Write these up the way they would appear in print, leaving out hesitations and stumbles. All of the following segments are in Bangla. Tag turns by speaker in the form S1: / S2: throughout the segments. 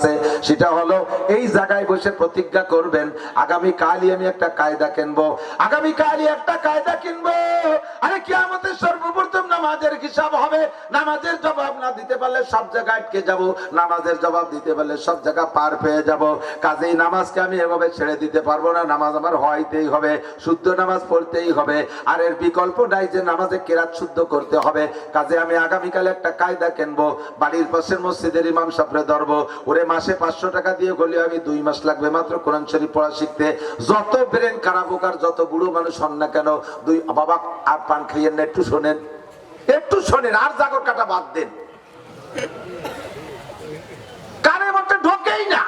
S1: আছে, সেটা হলো এই জায়গায় বসে প্রতিজ্ঞা করবেন আগামী কালই আমি একটা কায়দা কিনবো, আগামী কালই একটা কায়দা কিনবো। আরে কিয়ামতের সর্বপ্রথম নামাজের হিসাব হবে, নামাজের জবাব না দিতে পারলে সব জায়গায় আটকে যাব, নামাজের জবাব দিতে পারলে সব জায়গা পার পেয়ে যাব। কাজেই নামাজকে আমি এভাবে ছেড়ে দিতে পারবো না, নামাজ আমার হইতেই হবে, শুদ্ধ নামাজ পড়তেই হবে, আর এর বিকল্প নাই যে নামাজে কেরাত শুদ্ধ করতে হবে। কাজে আমি আগামীকাল একটা কায়দা কিনবো, বাড়ির পাশের মসজিদের ইমাম সাহেবরে ধরবো, ওরে মাসে 500 টাকা দিয়ে গেলে আমি 2 মাস লাগবে মাত্র কোরআন শরীফ পড়া শিখতে। যত ব্রেন খারাপ হোক আর যত বুড়ো মানুষ হন না কেন, বাবা আর পান খাইয়েন না, একটু শোনেন, একটু শোনেন, আর জাগর কাটা বাদ দেন, কানের মধ্যে ঢোকেই না।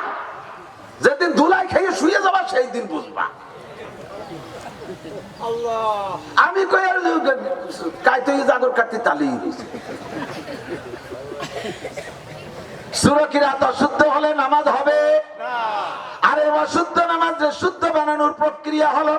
S1: যেদিন ধুলাই খেয়ে শুয়ে যাবা সেই দিন বুঝবা। আমি কই আর কাইতে জাগর কাটতে তালি সূরা কিরাত অশুদ্ধ হলে নামাজ হবে না। আর এই অশুদ্ধ নামাজ শুদ্ধ বানানোর প্রক্রিয়া হলো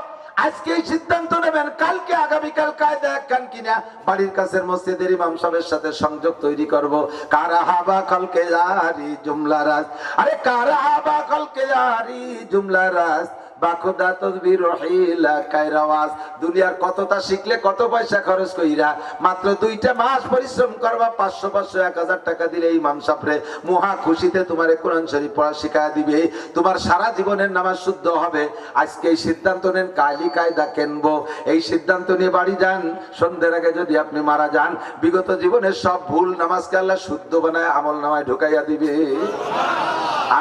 S1: আজকে এই সিদ্ধান্ত নেবেন, কালকে আগামীকাল কায়দা একখান কিনা বাড়ির কাছের মসজিদের ইমাম সাহেবের সাথে সংযোগ তৈরি করব। কারাহাবা কলকে জারি জুমলা রাজ, আরে কারাহাবা কলকে জারি জুমলা রাজ বাখুদা তদবির রহিলা কায়রাওয়াজ। দুনিয়ার কতটা শিখলে কত পয়সা খরচ কইরা, মাত্র 2টা মাস পরিশ্রম করবা, 500 500 1000 টাকা দিলে ইমাম সাহেবরে মহা খুশিতে তোমারে কোরআন শরীফ পড়া শিখায় দিবে, তোমার সারা জীবনের নামাজ শুদ্ধ হবে। আজকে এই সিদ্ধান্ত নেন, কালই কায়দা কিনবো। এই সিদ্ধান্ত নিয়ে বাড়ি যান, সন্ধ্যের আগে যদি আপনি মারা যান, বিগত জীবনের সব ভুল নামাজকে আল্লাহ শুদ্ধ বানায় আমল নামায় ঢুকাইয়া দিবে।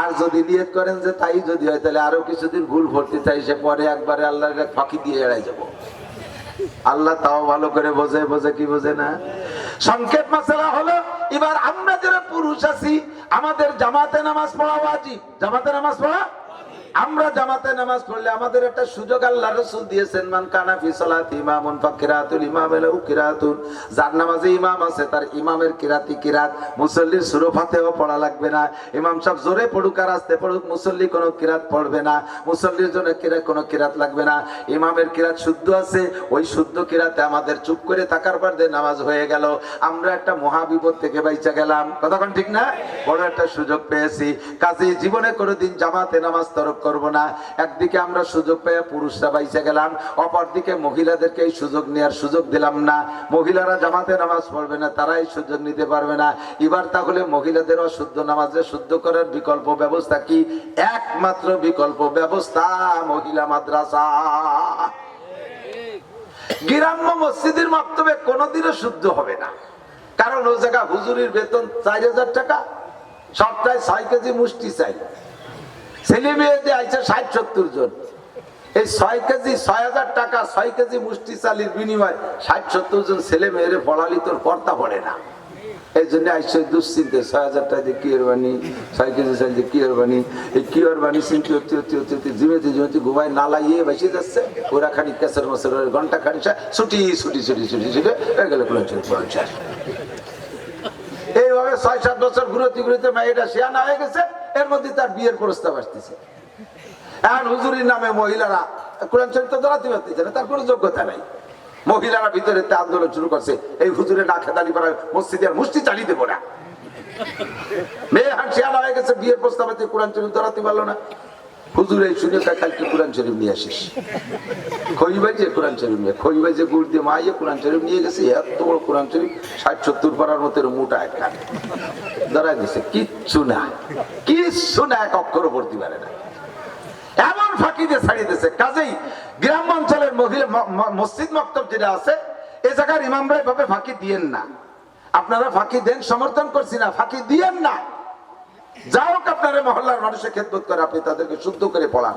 S1: আর যদি নিয়ত করেন যে তাই যদি হয়, তাহলে আরো কিছুদিন ভুল ভর্তি চাই, সে পরে একবারে আল্লাহর ফাঁকি দিয়ে এড়াই যাব। আল্লাহ তাও ভালো করে বোঝে, বোঝে কি বোঝে না। সংক্ষেপ মাসালা হলো, এবার আমরা যারা পুরুষ আছি আমাদের জামাতে নামাজ পড়া ওয়াজিব। জামাতে নামাজ পড়া, আমরা জামাতে নামাজ পড়লে আমাদের একটা সুযোগ আল্লাহ রাসূল দিয়েছেন, মান কানা ফি সালাতি ইমামুন ফাকিরাতুল ইমামে লাহু কিরাতুন। যার নামাজে ইমাম আছে তার ইমামের কিরাতি কিরাত, মুসল্লির সূরা ফাতিহা পড়া লাগবে না। ইমাম সাহেব জোরে পড়ুক আর আস্তে পড়ুক, মুসল্লি কোনো কিরাত পড়বে না, মুসল্লির জন্য কোনো কিরাত লাগবে না। ইমামের কিরাত শুদ্ধ আছে, ওই শুদ্ধ কিরাতে আমাদের চুপ করে থাকার পর দিয়ে নামাজ হয়ে গেল। আমরা একটা মহা বিপদ থেকে বাইচা গেলাম, কতক্ষণ ঠিক না? বড় একটা সুযোগ পেয়েছি। কাজে জীবনে কোনোদিন জামাতে নামাজ তরক করব না। একদিকে আমরা সুযোগ পেয়ে পুরুষরা বাইচা গেলাম, অপরদিকে মহিলাদেরকে এই সুযোগ নেওয়ার সুযোগ দিলাম না। মহিলারা জামাতে নামাজ পড়বে না, তারা এই সুযোগ নিতে পারবে না। এবার তাহলে মহিলাদের অশুদ্ধ নামাজে শুদ্ধ করার বিকল্প ব্যবস্থা কি? একমাত্র বিকল্প ব্যবস্থা মহিলা মাদ্রাসা। গ্রাম্য মসজিদের মাধ্যমে কোনোদিনও শুদ্ধ হবে না, কারণ ওই জায়গা হুজুরির বেতন 4000 টাকা, সপ্তাহে 6 কেজি মুষ্টি চাই। ছেলে মেয়েদের আইছে 60-70 জন, এই 6 কেজি 6000 টাকা, 6 কেজি মুষ্টি চালির বিনিময় 60-70 জন ছেলে মেয়েরে পড়ালি তোর কর্তা পড়ে না। এই জন্য আইসে দুশ্চিন্তে 6000 টাকা দিয়ে কি আর বানি, 6 কেজি চাল দিয়ে কি আর বানি, এই কি আর বানি চিন্তি হতে হতে হতে হতে জিমেতে জিমেতে ঘুমায় না লাগিয়ে বেসে যাচ্ছে। ওরা খানি কেসের মশার ঘন্টা খানি ছুটি ছুটি ছুটি ছুটি ছুটে হয়ে গেলে এইভাবে 6-7 বছর ঘুরতে ঘুরতে মেয়েটা শিয়ানা হয়ে গেছে, এর মধ্যে তার বিয়ের প্রস্তাব আসতেছে। এখন হুজুরির নামে মহিলারা কোরআন শরীফ তো ধরাতে পারতেছে না, তার কোনো যোগ্যতা নাই। মহিলারা ভিতরে আন্দোলন শুরু করছে, এই হুজুরে না খেতালি করা মসজিদে আর মুষ্টি চালিয়ে দেবো না। মেয়ে হান শিয়ানা হয়ে গেছে, বিয়ের প্রস্তাব আছে, কোরআন শরীফ ধরাতে পারলো না। হুজুর এই শুনে কালকে কোরআন শরীফ নিয়ে আসিস, খই বাইজে কোরআন শরীফ নিয়ে, খই বাইজে গুড় দিয়ে মাইয়ে কোরআন শরীফ নিয়ে গেছে। এত বড় কোরআন শরীফ 60-70 পারার মতো মোটা একটা ধরাই দিছে, কিচ্ছু না, কিচ্ছু না, এক অক্ষরও পড়তে পারে না, এমন ফাঁকি দিয়ে ছাড়িয়ে দিয়েছে। কাজেই গ্রাম অঞ্চলের মহিলা মসজিদ মক্তব যেটা আছে, এ জায়গার ইমামরা এভাবে ফাঁকি দিয়েন না। আপনারা ফাঁকি দেন, সমর্থন করছি না, ফাঁকি দিয়েন না। যা হোক আপনারা মহল্লার মানুষের খেদমত করে আপনি তাদেরকে শুদ্ধ করে পড়ান।